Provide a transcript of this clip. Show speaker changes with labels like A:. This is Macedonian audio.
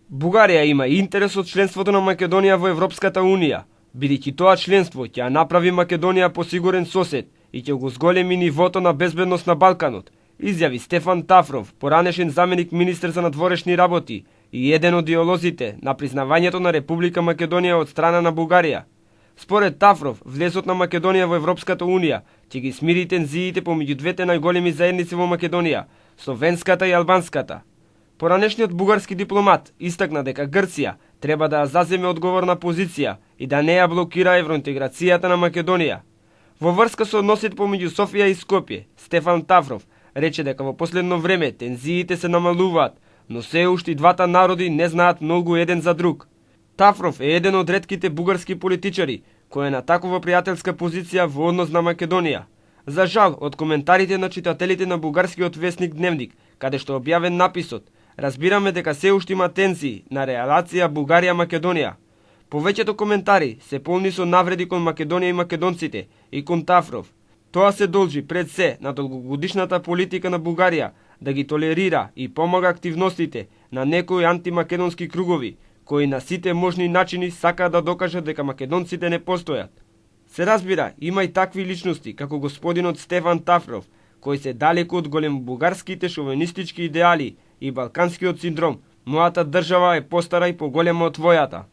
A: Бугарија има интерес од членството на Македонија во Европската Унија, бидејќи тоа членство ќе ја направи Македонија посигурен сосед и ќе го зголеми нивото на безбедност на Балканот, изјави Стефан Тафров, поранешен заменик министер за надворешни работи и еден од идеолозите на признавањето на Република Македонија од страна на Бугарија. Според Тафров, влезот на Македонија во Европската Унија ќе ги смири тензиите помеѓу двете најголеми заедници во Македонија, словенската и албанската. Поранешниот бугарски дипломат истакна дека Грција треба да заземе одговорна позиција и да не ја блокира евроинтеграцијата на Македонија. Во врска со односите помеѓу Софија и Скопје, Стефан Тафров рече дека во последно време тензиите се намалуваат, но се уште и двата народи не знаат многу еден за друг. Тафров е еден од ретките бугарски политичари кој е на такова пријателска позиција во однос на Македонија. За жал, од коментарите на читателите на бугарскиот весник Дневник, каде што објавен написот, разбираме дека се уште има тензии на релација Бугарија-Македонија. Повеќето коментари се полни со навреди кон Македонија и македонците и кон Тафров. Тоа се должи пред се на долгогодишната политика на Бугарија да ги толерира и помага активностите на некои антимакедонски кругови, кои на сите можни начини сакаат да докажат дека македонците не постојат. Се разбира, има и такви личности, како господинот Стефан Тафров, кои се далеку од големобугарските шовинистички идеали и балканскиот синдром. Мојата држава е постара и поголема од твојата.